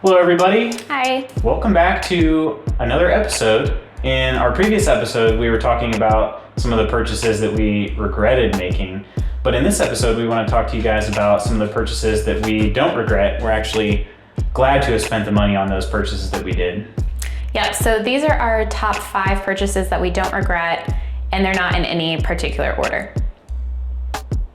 Hello everybody. Hi. Welcome back to another episode. In our previous episode, we were talking about some of the purchases that we regretted making. But in this episode, we want to talk to you guys about some of the purchases that we don't regret. We're actually glad to have spent the money on those purchases that we did. Yep, so these are our top 5 purchases that we don't regret, and they're not in any particular order.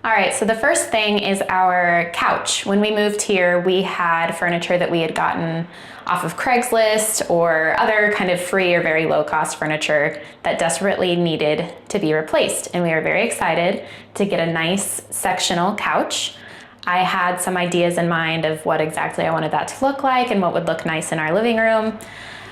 All right, so the first thing is our couch. When we moved here, we had furniture that we had gotten off of Craigslist or other kind of free or very low cost furniture that desperately needed to be replaced. And we were very excited to get a nice sectional couch. I had some ideas in mind of what exactly I wanted that to look like and what would look nice in our living room.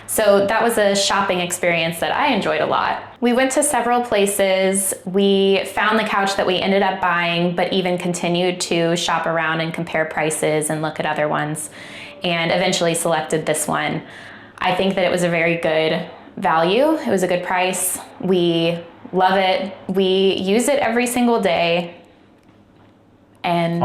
So that was a shopping experience that I enjoyed a lot. We went to several places. We found the couch that we ended up buying, but even continued to shop around and compare prices and look at other ones, and eventually selected this one. I think that it was a very good value. It was a good price. We love it. We use it every single day. And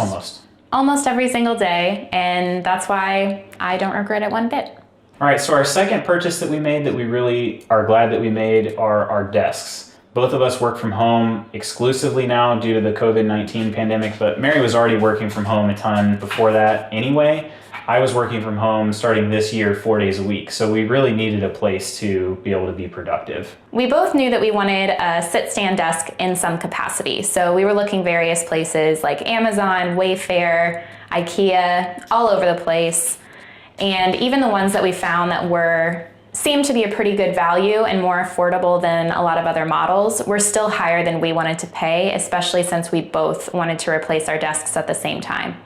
almost every single day, and that's why I don't regret it one bit. All right, so our second purchase that we made that we really are glad that we made are our desks. Both of us work from home exclusively now due to the COVID-19 pandemic, but Mary was already working from home a ton before that anyway. I was working from home starting this year 4 days a week, so we really needed a place to be able to be productive. We both knew that we wanted a sit-stand desk in some capacity, so we were looking various places like Amazon, Wayfair, IKEA, all over the place. And even the ones that we found that seemed to be a pretty good value and more affordable than a lot of other models were still higher than we wanted to pay, especially since we both wanted to replace our desks at the same time.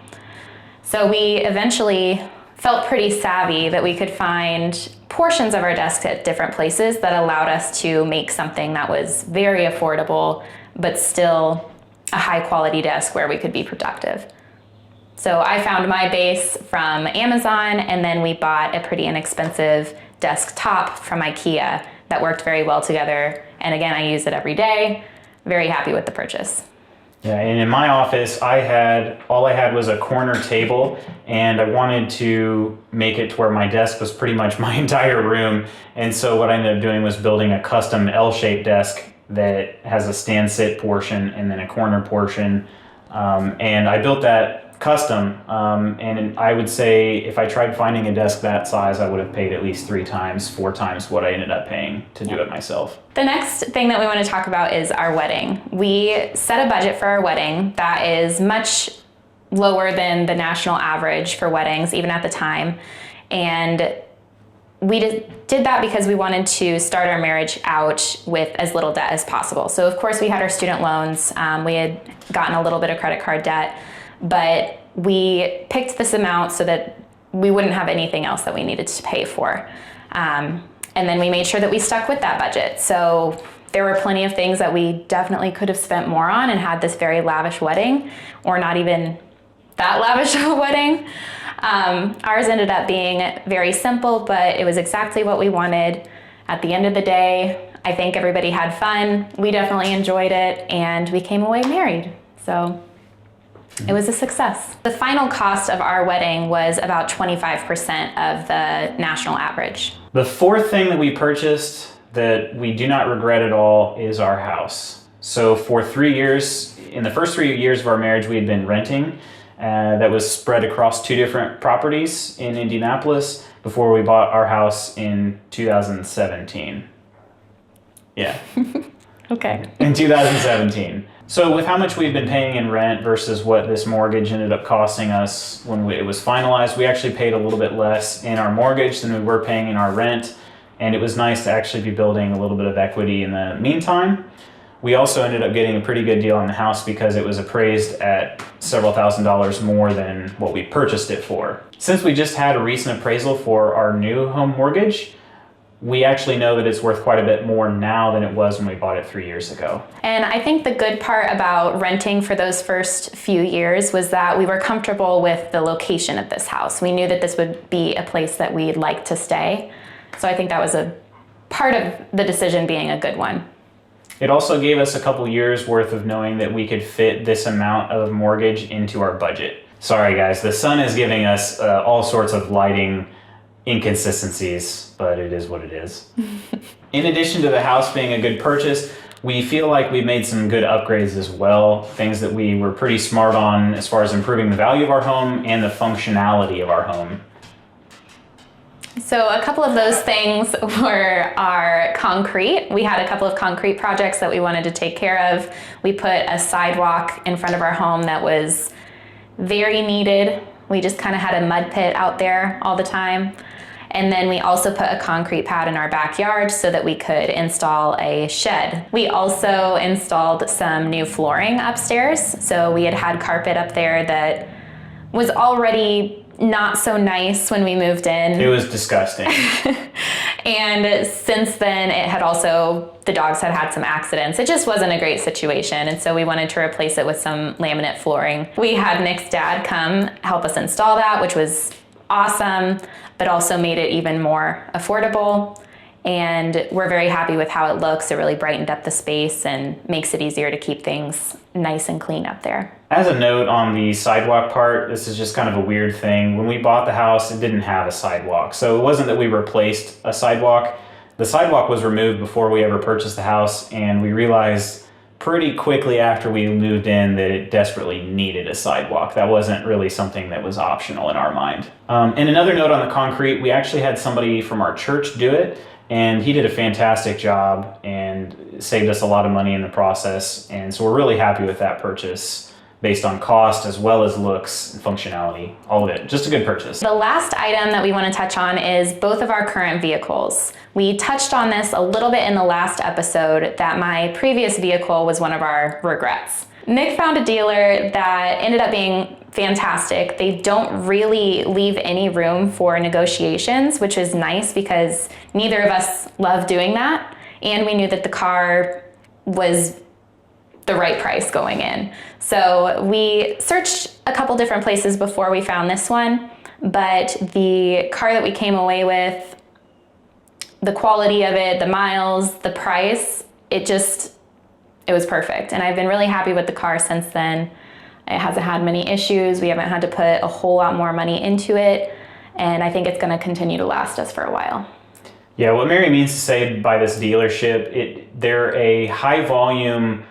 So we eventually felt pretty savvy that we could find portions of our desks at different places that allowed us to make something that was very affordable, but still a high quality desk where we could be productive. So I found my base from Amazon, and then we bought a pretty inexpensive desktop from IKEA that worked very well together. And again, I use it every day. Very happy with the purchase. Yeah, and in my office, all I had was a corner table, and I wanted to make it to where my desk was pretty much my entire room. And so what I ended up doing was building a custom L-shaped desk that has a stand-sit portion and then a corner portion. And I built that custom, and I would say if I tried finding a desk that size, I would have paid at least 4 times what I ended up paying to do it myself. The next thing that we want to talk about is our wedding. We set a budget for our wedding that is much lower than the national average for weddings, even at the time. And we did that because we wanted to start our marriage out with as little debt as possible. So of course we had our student loans. We had gotten a little bit of credit card debt, but we picked this amount so that we wouldn't have anything else that we needed to pay for. And then we made sure that we stuck with that budget. So there were plenty of things that we definitely could have spent more on and had this very lavish wedding, or not even that lavish of a wedding. Ours ended up being very simple, but it was exactly what we wanted. At the end of the day, I think everybody had fun. We definitely enjoyed it, and we came away married. So it was a success. The final cost of our wedding was about 25% of the national average. The fourth thing that we purchased that we do not regret at all is our house. So for 3 years, in the first 3 years of our marriage, we had been renting. That was spread across 2 different properties in Indianapolis before we bought our house in 2017. Yeah. Okay. In 2017. So with how much we've been paying in rent versus what this mortgage ended up costing us when it was finalized, we actually paid a little bit less in our mortgage than we were paying in our rent. And it was nice to actually be building a little bit of equity in the meantime. We also ended up getting a pretty good deal on the house because it was appraised at several $1,000s more than what we purchased it for. Since we just had a recent appraisal for our new home mortgage, we actually know that it's worth quite a bit more now than it was when we bought it 3 years ago. And I think the good part about renting for those first few years was that we were comfortable with the location of this house. We knew that this would be a place that we'd like to stay. So I think that was a part of the decision being a good one. It also gave us a couple years worth of knowing that we could fit this amount of mortgage into our budget. Sorry guys, the sun is giving us all sorts of lighting inconsistencies, but it is what it is. In addition to the house being a good purchase, we feel like we've made some good upgrades as well, things that we were pretty smart on as far as improving the value of our home and the functionality of our home. So a couple of those things were our concrete. We had a couple of concrete projects that we wanted to take care of. We put a sidewalk in front of our home that was very needed. We just kind of had a mud pit out there all the time. And then we also put a concrete pad in our backyard so that we could install a shed. We also installed some new flooring upstairs. So we had carpet up there that was already not so nice when we moved in. It was disgusting. And since then, the dogs had some accidents. It just wasn't a great situation. And so we wanted to replace it with some laminate flooring. We had Nick's dad come help us install that, which was awesome, but also made it even more affordable. And we're very happy with how it looks. It really brightened up the space and makes it easier to keep things nice and clean up there. As a note on the sidewalk part, this is just kind of a weird thing. When we bought the house, it didn't have a sidewalk. So it wasn't that we replaced a sidewalk. The sidewalk was removed before we ever purchased the house, and we realized pretty quickly after we moved in that it desperately needed a sidewalk. That wasn't really something that was optional in our mind. And another note on the concrete, we actually had somebody from our church do it, and he did a fantastic job and saved us a lot of money in the process. And so we're really happy with that purchase based on cost as well as looks and functionality, all of it. Just a good purchase. The last item that we want to touch on is both of our current vehicles. We touched on this a little bit in the last episode that my previous vehicle was one of our regrets. Nick found a dealer that ended up being fantastic. They don't really leave any room for negotiations, which is nice because neither of us love doing that. And we knew that the car was the right price going in. So we searched a couple different places before we found this one, but the car that we came away with, the quality of it, the miles, the price, it was perfect. And I've been really happy with the car since then. It hasn't had many issues. We haven't had to put a whole lot more money into it. And I think it's gonna continue to last us for a while. Yeah, what Mary means to say by this dealership, they're a high volume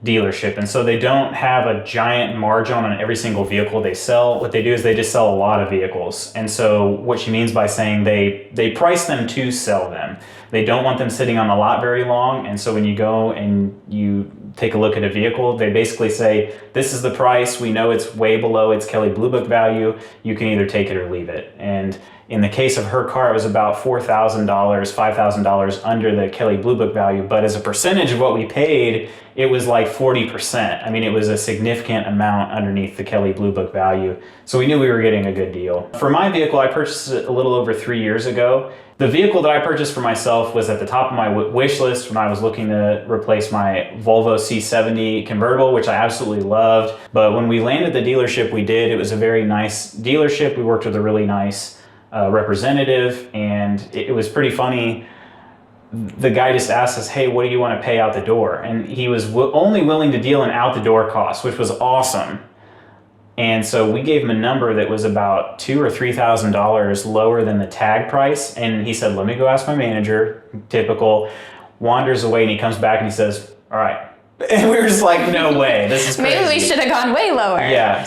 dealership, and so they don't have a giant margin on every single vehicle they sell. What they do is they just sell a lot of vehicles. And so what she means by saying they price them to sell them. They don't want them sitting on the lot very long, and so when you go and you take a look at a vehicle, they basically say, this is the price, we know it's way below its Kelley Blue Book value, you can either take it or leave it. And in the case of her car, it was about $4,000, $5,000 under the Kelley Blue Book value, but as a percentage of what we paid, it was like 40%. I mean, it was a significant amount underneath the Kelley Blue Book value. So we knew we were getting a good deal. For my vehicle, I purchased it a little over 3 years ago. The vehicle that I purchased for myself was at the top of my wish list when I was looking to replace my Volvo C70 convertible, which I absolutely loved. But when we landed the dealership we did, it was a very nice dealership. We worked with a really nice representative, and it was pretty funny. The guy just asked us, hey, what do you want to pay out the door? And he was only willing to deal in out the door costs, which was awesome. And so we gave him a number that was about $2,000 or $3,000 lower than the tag price. And he said, let me go ask my manager. Typical. Wanders away and he comes back and he says, all right. And we were just like, no way, this is crazy. Maybe we should have gone way lower. Yeah,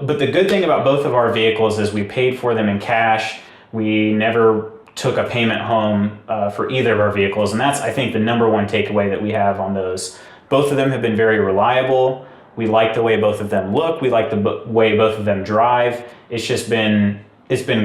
but the good thing about both of our vehicles is we paid for them in cash. We never took a payment home for either of our vehicles. And that's, I think, the number one takeaway that we have on those. Both of them have been very reliable. We like the way both of them look. We like the way both of them drive. It's been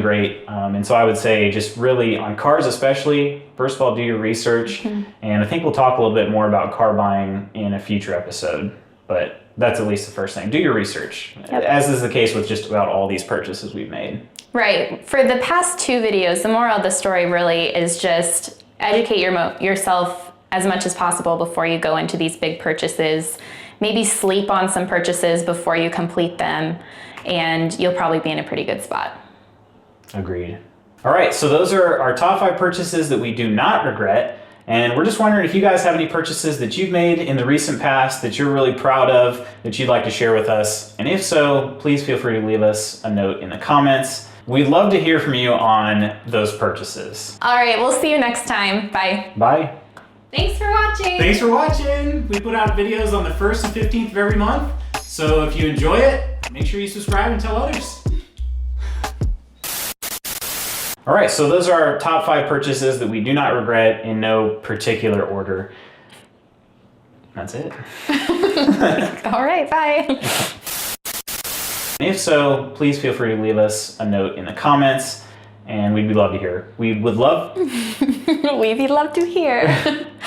great. And so I would say just really on cars especially, first of all, do your research. Mm-hmm. And I think we'll talk a little bit more about car buying in a future episode, but that's at least the first thing. Do your research, yep. As is the case with just about all these purchases we've made. Right. For the past 2 videos, the moral of the story really is just educate yourself as much as possible before you go into these big purchases. Maybe sleep on some purchases before you complete them, and you'll probably be in a pretty good spot. Agreed. All right, so those are our top 5 purchases that we do not regret. And we're just wondering if you guys have any purchases that you've made in the recent past that you're really proud of, that you'd like to share with us. And if so, please feel free to leave us a note in the comments. We'd love to hear from you on those purchases. All right, we'll see you next time. Bye. Bye. Thanks for watching. Thanks for watching. We put out videos on the 1st and 15th of every month. So if you enjoy it, make sure you subscribe and tell others. All right, so those are our top 5 purchases that we do not regret in no particular order. That's it. All right, bye. If so, please feel free to leave us a note in the comments, and we'd love to hear. We'd love We'd love to hear.